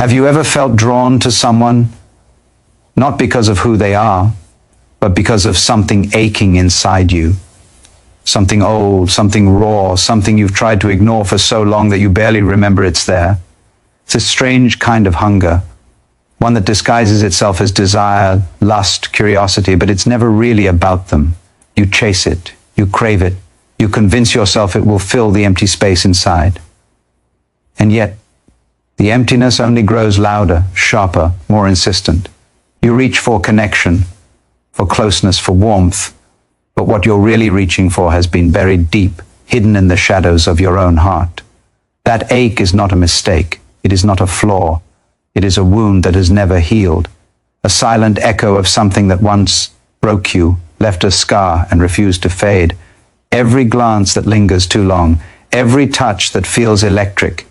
Have you ever felt drawn to someone, not because of who they are, but because of something aching inside you? Something old, something raw, something you've tried to ignore for so long that you barely remember it's there. It's a strange kind of hunger, one that disguises itself as desire, lust, curiosity, but it's never really about them. You chase it, you crave it, you convince yourself it will fill the empty space inside. And yet, the emptiness only grows louder, sharper, more insistent. You reach for connection, for closeness, for warmth, but what you're really reaching for has been buried deep, hidden in the shadows of your own heart. That ache is not a mistake. It is not a flaw. It is a wound that has never healed, a silent echo of something that once broke you, left a scar, and refused to fade. Every glance that lingers too long, every touch that feels electric,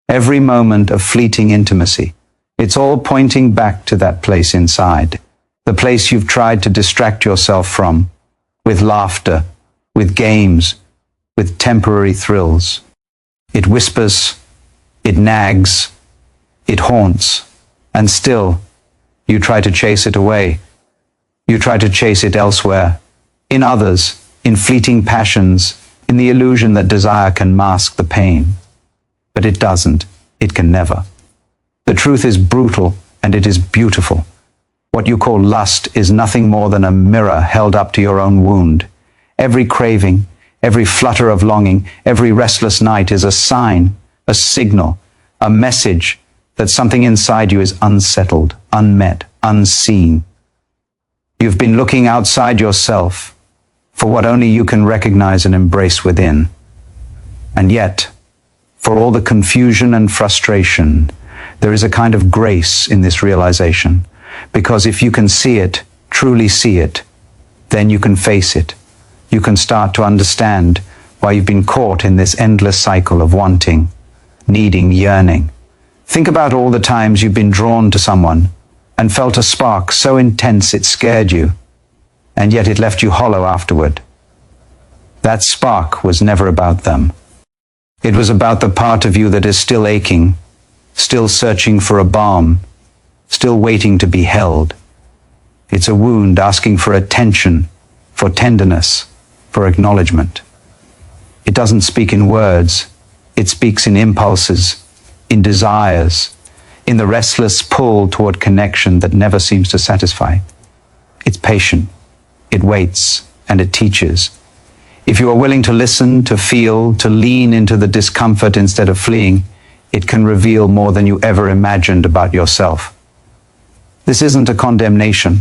every moment of fleeting intimacy, it's all pointing back to that place inside, the place you've tried to distract yourself from, with laughter, with games, with temporary thrills. It whispers, it nags, it haunts, and still, you try to chase it away. You try to chase it elsewhere, in others, in fleeting passions, in the illusion that desire can mask the pain. But it doesn't. It can never. The truth is brutal, and it is beautiful. What you call lust is nothing more than a mirror held up to your own wound. Every craving, every flutter of longing, every restless night is a sign, a signal, a message that something inside you is unsettled, unmet, unseen. You've been looking outside yourself for what only you can recognize and embrace within. And yet, for all the confusion and frustration, there is a kind of grace in this realization, because if you can see it, truly see it, then you can face it. You can start to understand why you've been caught in this endless cycle of wanting, needing, yearning. Think about all the times you've been drawn to someone and felt a spark so intense it scared you, and yet it left you hollow afterward. That spark was never about them. It was about the part of you that is still aching, still searching for a balm, still waiting to be held. It's a wound asking for attention, for tenderness, for acknowledgement. It doesn't speak in words. It speaks in impulses, in desires, in the restless pull toward connection that never seems to satisfy. It's patient. It waits, and it teaches. If you are willing to listen, to feel, to lean into the discomfort instead of fleeing, it can reveal more than you ever imagined about yourself. This isn't a condemnation.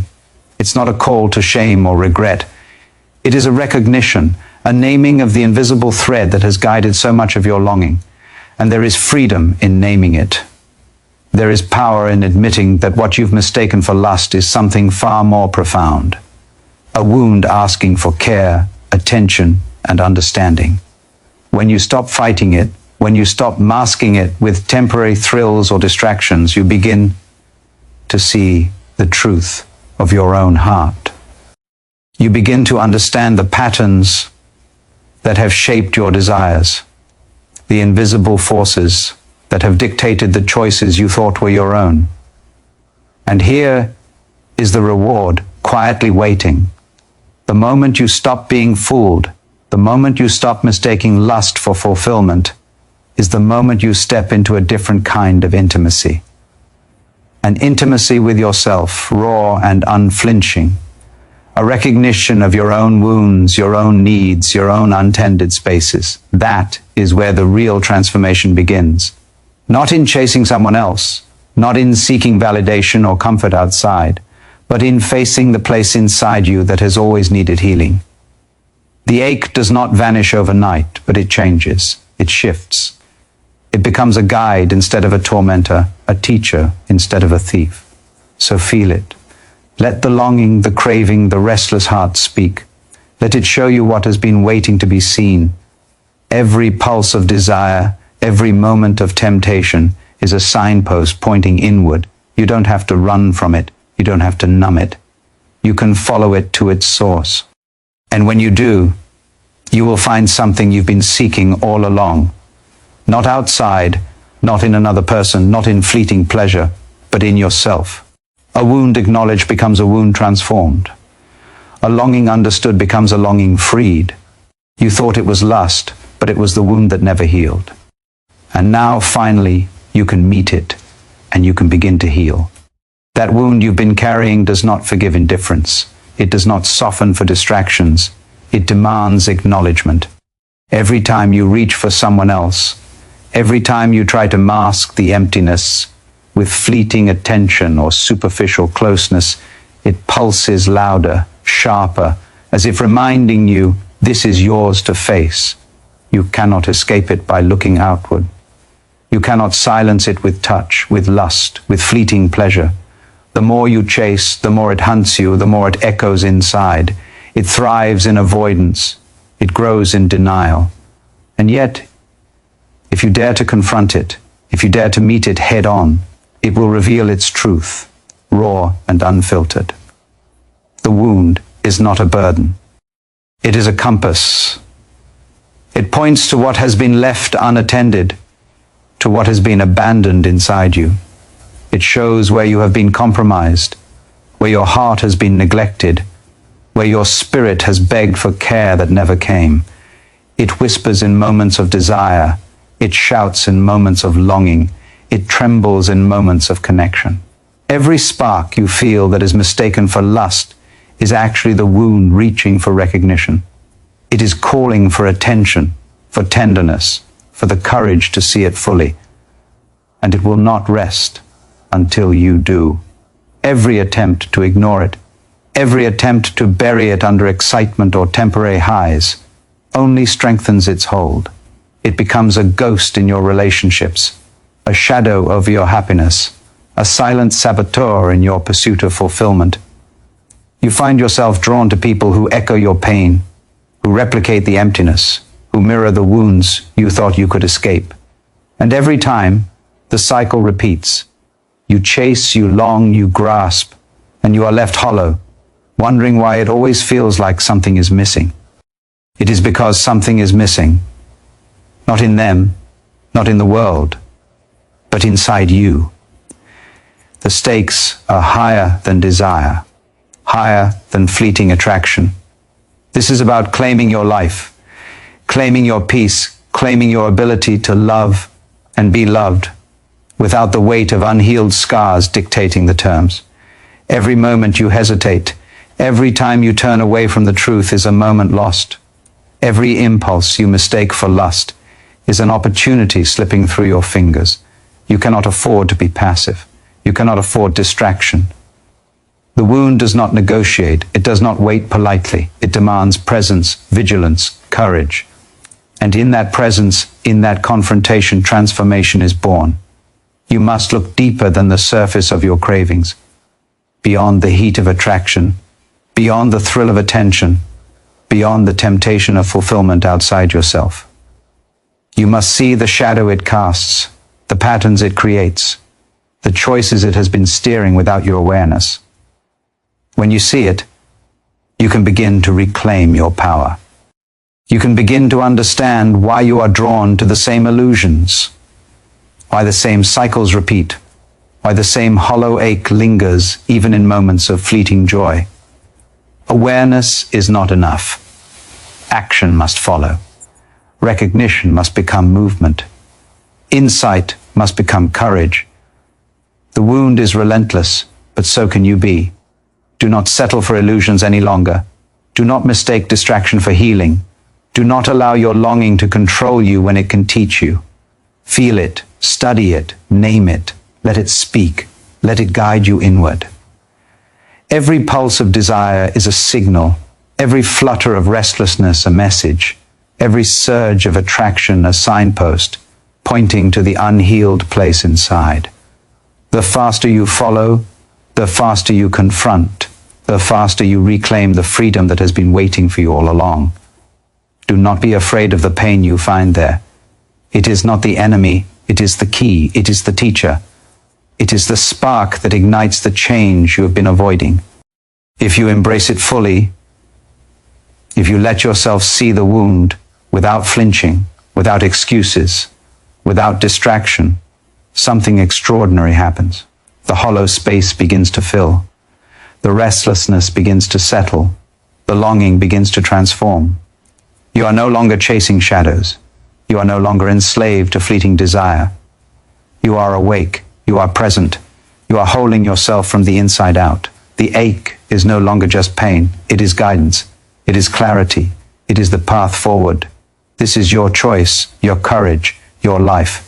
It's not a call to shame or regret. It is a recognition, a naming of the invisible thread that has guided so much of your longing. And there is freedom in naming it. There is power in admitting that what you've mistaken for lust is something far more profound. A wound asking for care, attention, and understanding. When you stop fighting it, when you stop masking it with temporary thrills or distractions, you begin to see the truth of your own heart. You begin to understand the patterns that have shaped your desires, the invisible forces that have dictated the choices you thought were your own. And here is the reward quietly waiting. The moment you stop being fooled, the moment you stop mistaking lust for fulfillment, is the moment you step into a different kind of intimacy. An intimacy with yourself, raw and unflinching. A recognition of your own wounds, your own needs, your own untended spaces. That is where the real transformation begins. Not in chasing someone else, not in seeking validation or comfort outside, but in facing the place inside you that has always needed healing. The ache does not vanish overnight, but it changes, it shifts. It becomes a guide instead of a tormentor, a teacher instead of a thief. So feel it. Let the longing, the craving, the restless heart speak. Let it show you what has been waiting to be seen. Every pulse of desire, every moment of temptation is a signpost pointing inward. You don't have to run from it. You don't have to numb it. You can follow it to its source. And when you do, you will find something you've been seeking all along. Not outside, not in another person, not in fleeting pleasure, but in yourself. A wound acknowledged becomes a wound transformed. A longing understood becomes a longing freed. You thought it was lust, but it was the wound that never healed. And now, finally, you can meet it, and you can begin to heal. That wound you've been carrying does not forgive indifference. It does not soften for distractions. It demands acknowledgement. Every time you reach for someone else, every time you try to mask the emptiness with fleeting attention or superficial closeness, it pulses louder, sharper, as if reminding you this is yours to face. You cannot escape it by looking outward. You cannot silence it with touch, with lust, with fleeting pleasure. The more you chase, the more it hunts you, the more it echoes inside. It thrives in avoidance. It grows in denial. And yet, if you dare to confront it, if you dare to meet it head on, it will reveal its truth, raw and unfiltered. The wound is not a burden. It is a compass. It points to what has been left unattended, to what has been abandoned inside you. It shows where you have been compromised, where your heart has been neglected, where your spirit has begged for care that never came. It whispers in moments of desire. It shouts in moments of longing. It trembles in moments of connection. Every spark you feel that is mistaken for lust is actually the wound reaching for recognition. It is calling for attention, for tenderness, for the courage to see it fully. And it will not rest until you do. Every attempt to ignore it, every attempt to bury it under excitement or temporary highs, only strengthens its hold. It becomes a ghost in your relationships, a shadow over your happiness, a silent saboteur in your pursuit of fulfillment. You find yourself drawn to people who echo your pain, who replicate the emptiness, who mirror the wounds you thought you could escape. And every time, the cycle repeats. You chase, you long, you grasp, and you are left hollow, wondering why it always feels like something is missing. It is because something is missing, not in them, not in the world, but inside you. The stakes are higher than desire, higher than fleeting attraction. This is about claiming your life, claiming your peace, claiming your ability to love and be loved, without the weight of unhealed scars dictating the terms. Every moment you hesitate, every time you turn away from the truth is a moment lost. Every impulse you mistake for lust is an opportunity slipping through your fingers. You cannot afford to be passive. You cannot afford distraction. The wound does not negotiate. It does not wait politely. It demands presence, vigilance, courage. And in that presence, in that confrontation, transformation is born. You must look deeper than the surface of your cravings, beyond the heat of attraction, beyond the thrill of attention, beyond the temptation of fulfillment outside yourself. You must see the shadow it casts, the patterns it creates, the choices it has been steering without your awareness. When you see it, you can begin to reclaim your power. You can begin to understand why you are drawn to the same illusions, why the same cycles repeat, why the same hollow ache lingers even in moments of fleeting joy. Awareness is not enough. Action must follow. Recognition must become movement. Insight must become courage. The wound is relentless, but so can you be. Do not settle for illusions any longer. Do not mistake distraction for healing. Do not allow your longing to control you when it can teach you. Feel it, study it, name it, let it speak, let it guide you inward. Every pulse of desire is a signal, every flutter of restlessness a message, every surge of attraction a signpost, pointing to the unhealed place inside. The faster you follow, the faster you confront, the faster you reclaim the freedom that has been waiting for you all along. Do not be afraid of the pain you find there. It is not the enemy, it is the key, it is the teacher. It is the spark that ignites the change you have been avoiding. If you embrace it fully, if you let yourself see the wound without flinching, without excuses, without distraction, something extraordinary happens. The hollow space begins to fill. The restlessness begins to settle. The longing begins to transform. You are no longer chasing shadows. You are no longer enslaved to fleeting desire. You are awake. You are present. You are holding yourself from the inside out. The ache is no longer just pain. It is guidance. It is clarity. It is the path forward. This is your choice, your courage, your life.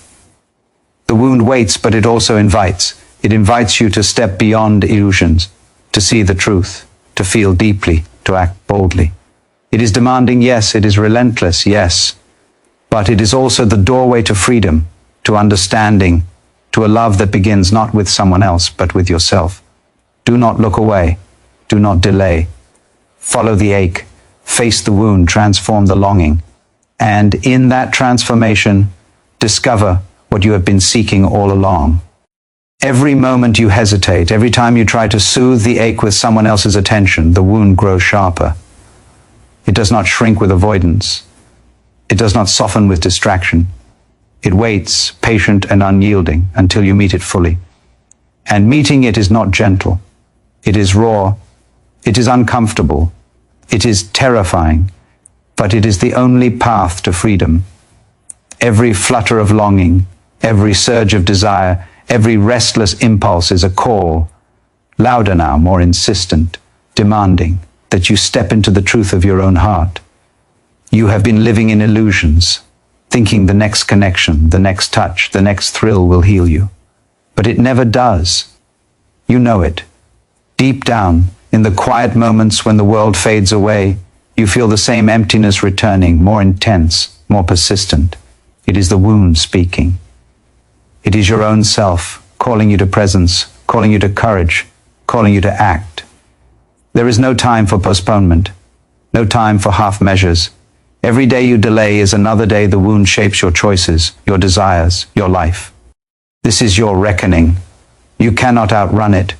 The wound waits, but it also invites. It invites you to step beyond illusions, to see the truth, to feel deeply, to act boldly. It is demanding, yes. It is relentless, yes. But it is also the doorway to freedom, to understanding, to a love that begins not with someone else, but with yourself. Do not look away. Do not delay. Follow the ache. Face the wound. Transform the longing. And in that transformation, discover what you have been seeking all along. Every moment you hesitate, every time you try to soothe the ache with someone else's attention, the wound grows sharper. It does not shrink with avoidance. It does not soften with distraction. It waits, patient and unyielding, until you meet it fully. And meeting it is not gentle. It is raw. It is uncomfortable. It is terrifying. But it is the only path to freedom. Every flutter of longing, every surge of desire, every restless impulse is a call, louder now, more insistent, demanding that you step into the truth of your own heart. You have been living in illusions, thinking the next connection, the next touch, the next thrill will heal you. But it never does. You know it. Deep down, in the quiet moments when the world fades away, you feel the same emptiness returning, more intense, more persistent. It is the wound speaking. It is your own self calling you to presence, calling you to courage, calling you to act. There is no time for postponement, no time for half measures. Every day you delay is another day the wound shapes your choices, your desires, your life. This is your reckoning. You cannot outrun it.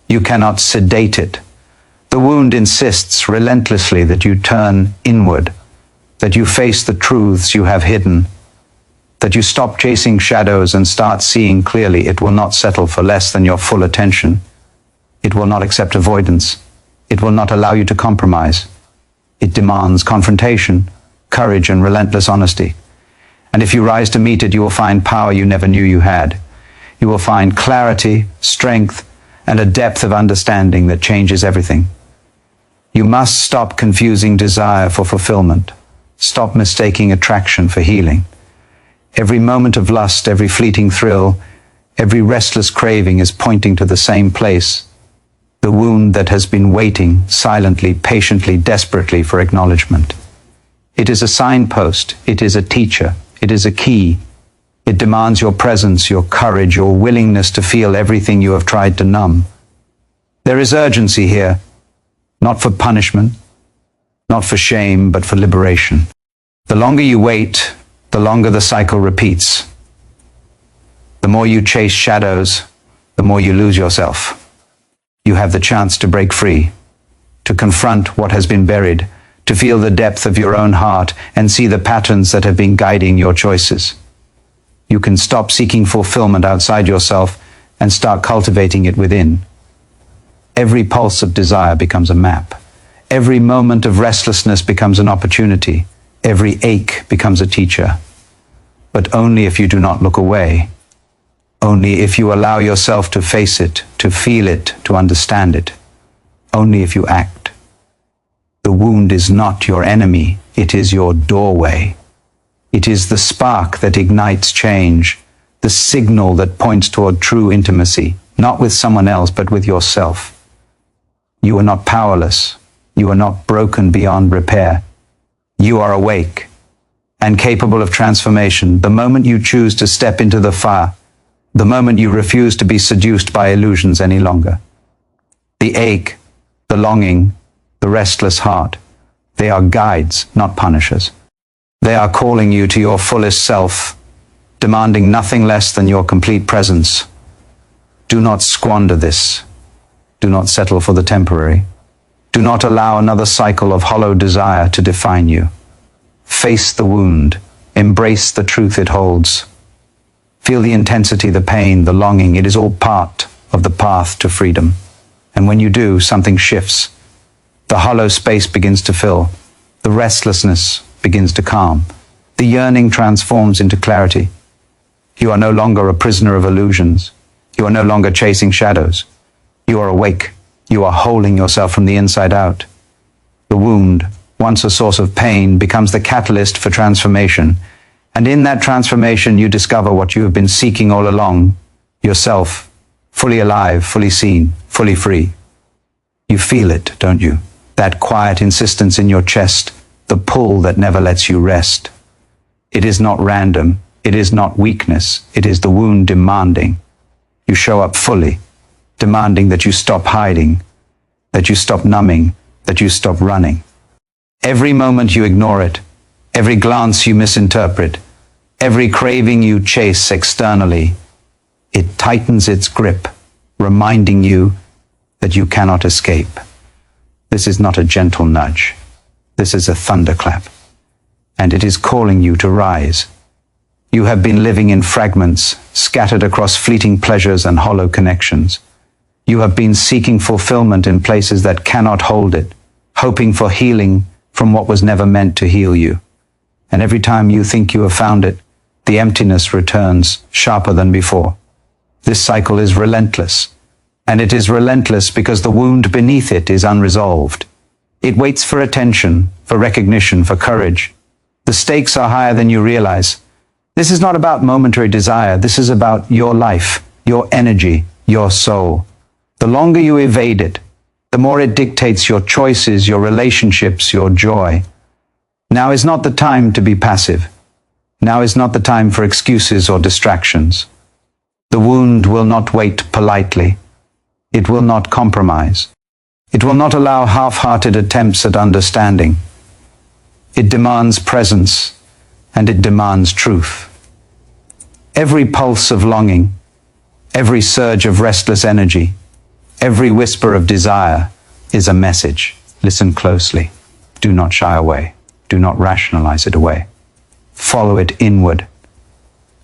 You cannot sedate it. The wound insists relentlessly that you turn inward, that you face the truths you have hidden, that you stop chasing shadows and start seeing clearly. It will not settle for less than your full attention. It will not accept avoidance. It will not allow you to compromise. It demands confrontation, courage, and relentless honesty. And if you rise to meet it, you will find power you never knew you had. You will find clarity, strength, and a depth of understanding that changes everything. You must stop confusing desire for fulfillment. Stop mistaking attraction for healing. Every moment of lust, every fleeting thrill, every restless craving is pointing to the same place, the wound that has been waiting silently, patiently, desperately for acknowledgement. It is a signpost. It is a teacher. It is a key. It demands your presence, your courage, your willingness to feel everything you have tried to numb. There is urgency here, not for punishment, not for shame, but for liberation. The longer you wait, the longer the cycle repeats. The more you chase shadows, the more you lose yourself. You have the chance to break free, to confront what has been buried, to feel the depth of your own heart and see the patterns that have been guiding your choices. You can stop seeking fulfillment outside yourself and start cultivating it within. Every pulse of desire becomes a map. Every moment of restlessness becomes an opportunity. Every ache becomes a teacher. But only if you do not look away. Only if you allow yourself to face it, to feel it, to understand it. Only if you act. The wound is not your enemy. It is your doorway. It is the spark that ignites change, the signal that points toward true intimacy, not with someone else, but with yourself. You are not powerless. You are not broken beyond repair. You are awake and capable of transformation the moment you choose to step into the fire, the moment you refuse to be seduced by illusions any longer. The ache, the longing, the restless heart, they are guides, not punishers. They are calling you to your fullest self, demanding nothing less than your complete presence. Do not squander this. Do not settle for the temporary. Do not allow another cycle of hollow desire to define you. Face the wound. Embrace the truth it holds. Feel the intensity, the pain, the longing. It is all part of the path to freedom. And when you do, something shifts. The hollow space begins to fill. The restlessness begins to calm. The yearning transforms into clarity. You are no longer a prisoner of illusions. You are no longer chasing shadows. You are awake. You are holding yourself from the inside out. The wound, once a source of pain, becomes the catalyst for transformation. And in that transformation, you discover what you have been seeking all along, yourself, fully alive, fully seen, fully free. You feel it, don't you? That quiet insistence in your chest, the pull that never lets you rest. It is not random. It is not weakness. It is the wound demanding. You show up fully, demanding that you stop hiding, that you stop numbing, that you stop running. Every moment you ignore it, every glance you misinterpret, every craving you chase externally, it tightens its grip, reminding you that you cannot escape. This is not a gentle nudge. This is a thunderclap, and it is calling you to rise. You have been living in fragments, scattered across fleeting pleasures and hollow connections. You have been seeking fulfillment in places that cannot hold it, hoping for healing from what was never meant to heal you. And every time you think you have found it, the emptiness returns sharper than before. This cycle is relentless, and it is relentless because the wound beneath it is unresolved. It waits for attention, for recognition, for courage. The stakes are higher than you realize. This is not about momentary desire. This is about your life, your energy, your soul. The longer you evade it, the more it dictates your choices, your relationships, your joy. Now is not the time to be passive. Now is not the time for excuses or distractions. The wound will not wait politely. It will not compromise. It will not allow half-hearted attempts at understanding. It demands presence, and it demands truth. Every pulse of longing, every surge of restless energy, every whisper of desire is a message. Listen closely. Do not shy away. Do not rationalize it away. Follow it inward.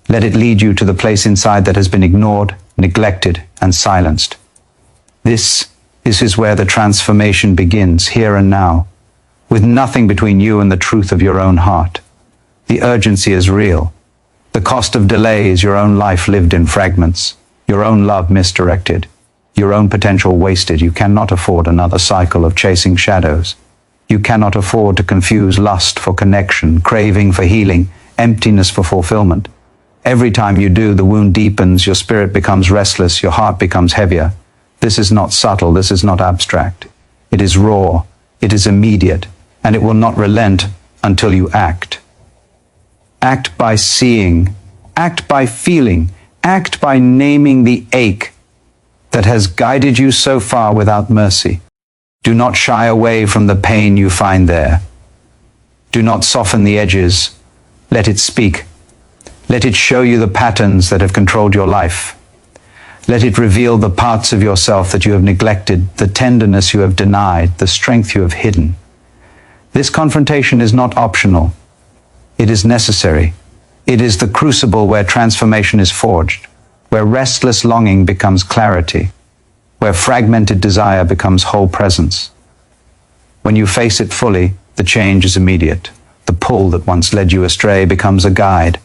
Let it lead you to the place inside that has been ignored, neglected, and silenced. This is where the transformation begins, here and now, with nothing between you and the truth of your own heart. The urgency is real. The cost of delay is your own life lived in fragments, your own love misdirected, your own potential wasted. You cannot afford another cycle of chasing shadows. You cannot afford to confuse lust for connection, craving for healing, emptiness for fulfillment. Every time you do, the wound deepens, your spirit becomes restless, your heart becomes heavier. This is not subtle, this is not abstract. It is raw, it is immediate, and it will not relent until you act. Act by seeing, act by feeling, act by naming the ache that has guided you so far without mercy. Do not shy away from the pain you find there. Do not soften the edges. Let it speak. Let it show you the patterns that have controlled your life. Let it reveal the parts of yourself that you have neglected, the tenderness you have denied, the strength you have hidden. This confrontation is not optional. It is necessary. It is the crucible where transformation is forged, where restless longing becomes clarity, where fragmented desire becomes whole presence. When you face it fully, the change is immediate. The pull that once led you astray becomes a guide.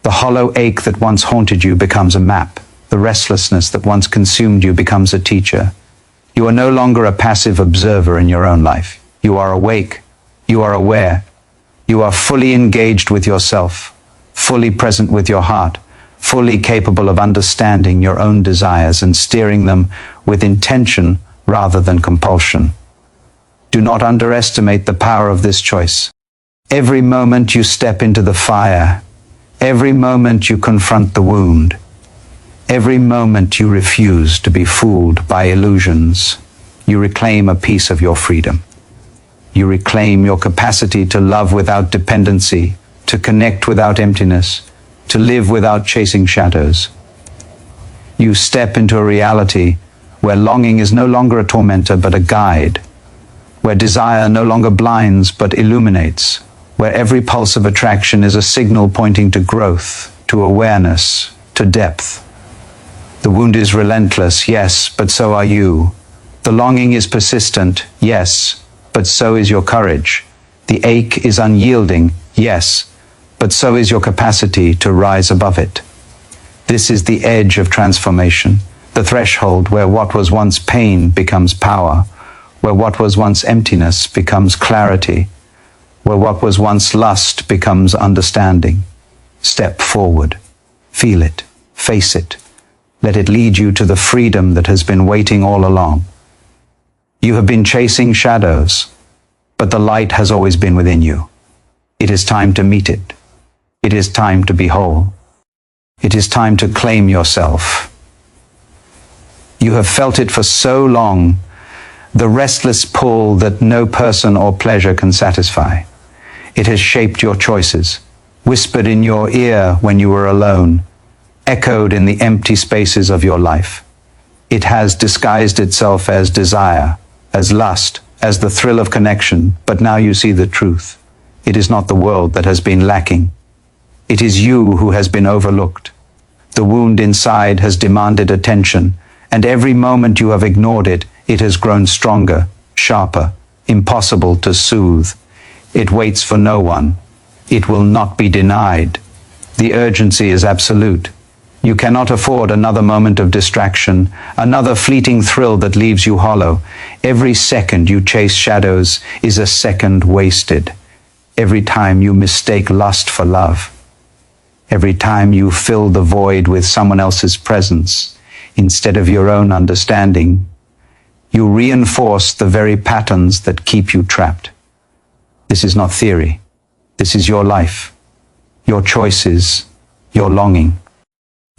The hollow ache that once haunted you becomes a map. The restlessness that once consumed you becomes a teacher. You are no longer a passive observer in your own life. You are awake. You are aware. You are fully engaged with yourself, fully present with your heart, fully capable of understanding your own desires and steering them with intention rather than compulsion. Do not underestimate the power of this choice. Every moment you step into the fire, every moment you confront the wound, every moment you refuse to be fooled by illusions, you reclaim a piece of your freedom. You reclaim your capacity to love without dependency, to connect without emptiness, to live without chasing shadows. You step into a reality where longing is no longer a tormentor but a guide, where desire no longer blinds but illuminates, where every pulse of attraction is a signal pointing to growth, to awareness, to depth. The wound is relentless, yes, but so are you. The longing is persistent, yes, but so is your courage. The ache is unyielding, yes, but so is your capacity to rise above it. This is the edge of transformation, the threshold where what was once pain becomes power, where what was once emptiness becomes clarity, where what was once lust becomes understanding. Step forward. Feel it. Face it. Let it lead you to the freedom that has been waiting all along. You have been chasing shadows, but the light has always been within you. It is time to meet it. It is time to be whole. It is time to claim yourself. You have felt it for so long, the restless pull that no person or pleasure can satisfy. It has shaped your choices, whispered in your ear when you were alone, echoed in the empty spaces of your life. It has disguised itself as desire, as lust, as the thrill of connection, but now you see the truth. It is not the world that has been lacking. It is you who has been overlooked. The wound inside has demanded attention, and every moment you have ignored it, it has grown stronger, sharper, impossible to soothe. It waits for no one. It will not be denied. The urgency is absolute. You cannot afford another moment of distraction, another fleeting thrill that leaves you hollow. Every second you chase shadows is a second wasted. Every time you mistake lust for love. Every time you fill the void with someone else's presence instead of your own understanding, you reinforce the very patterns that keep you trapped. This is not theory. This is your life, your choices, your longing.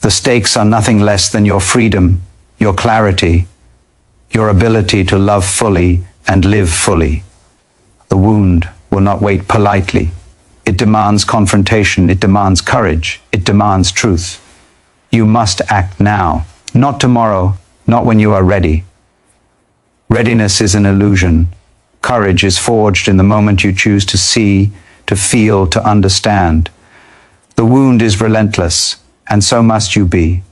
The stakes are nothing less than your freedom, your clarity, your ability to love fully and live fully. The wound will not wait politely. It demands confrontation, it demands courage, it demands truth. You must act now, not tomorrow, not when you are ready. Readiness is an illusion. Courage is forged in the moment you choose to see, to feel, to understand. The wound is relentless, and so must you be.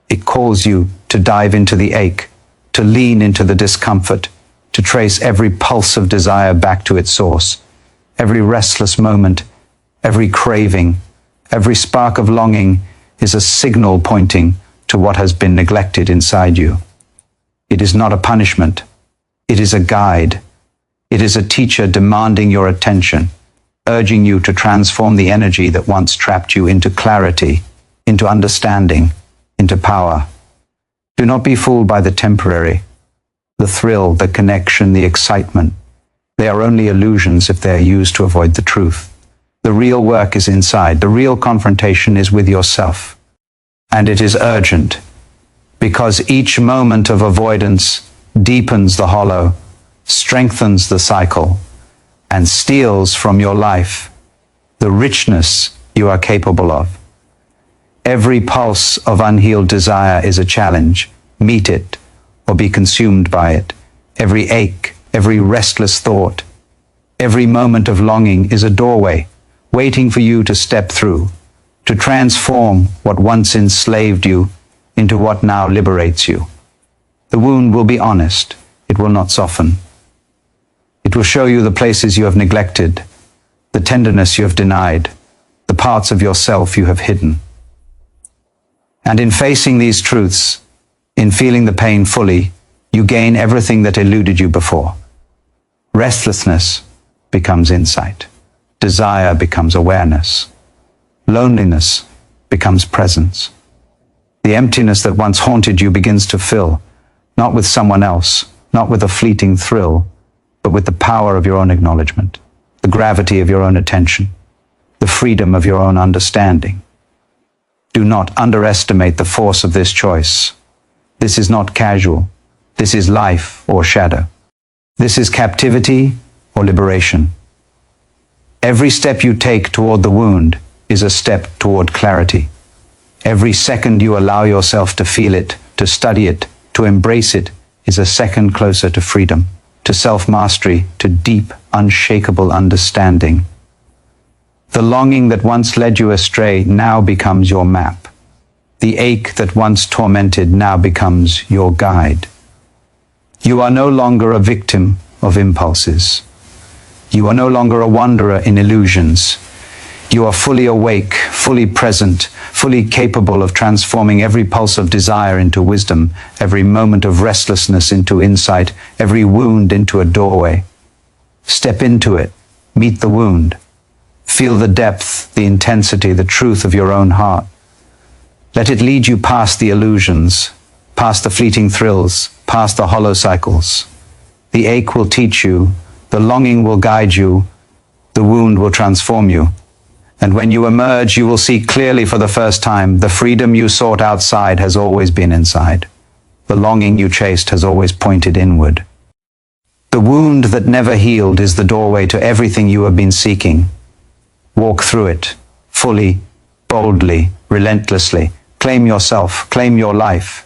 It calls you to dive into the ache, to lean into the discomfort, to trace every pulse of desire back to its source. Every restless moment, every craving, every spark of longing is a signal pointing to what has been neglected inside you. It is not a punishment. It is a guide. It is a teacher demanding your attention, urging you to transform the energy that once trapped you into clarity, into understanding, into power. Do not be fooled by the temporary, the thrill, the connection, the excitement. They are only illusions if they are used to avoid the truth. The real work is inside. The real confrontation is with yourself. And it is urgent, because each moment of avoidance deepens the hollow, strengthens the cycle, and steals from your life the richness you are capable of. Every pulse of unhealed desire is a challenge. Meet it or be consumed by it. Every ache, every restless thought, every moment of longing is a doorway waiting for you to step through, to transform what once enslaved you into what now liberates you. The wound will be honest. It will not soften. It will show you the places you have neglected, the tenderness you have denied, the parts of yourself you have hidden. And in facing these truths, in feeling the pain fully, you gain everything that eluded you before. Restlessness becomes insight. Desire becomes awareness. Loneliness becomes presence. The emptiness that once haunted you begins to fill, not with someone else, not with a fleeting thrill, but with the power of your own acknowledgement, the gravity of your own attention, the freedom of your own understanding. Do not underestimate the force of this choice. This is not casual. This is life or shadow. This is captivity or liberation. Every step you take toward the wound is a step toward clarity. Every second you allow yourself to feel it, to study it, to embrace it, is a second closer to freedom, to self-mastery, to deep, unshakable understanding. The longing that once led you astray now becomes your map. The ache that once tormented now becomes your guide. You are no longer a victim of impulses. You are no longer a wanderer in illusions. You are fully awake, fully present, fully capable of transforming every pulse of desire into wisdom, every moment of restlessness into insight, every wound into a doorway. Step into it, meet the wound. Feel the depth, the intensity, the truth of your own heart. Let it lead you past the illusions, past the fleeting thrills, past the hollow cycles. The ache will teach you, the longing will guide you, the wound will transform you. And when you emerge, you will see clearly for the first time, the freedom you sought outside has always been inside. The longing you chased has always pointed inward. The wound that never healed is the doorway to everything you have been seeking. Walk through it, fully, boldly, relentlessly. Claim yourself, claim your life.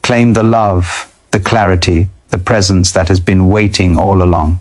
Claim the love, the clarity, the presence that has been waiting all along.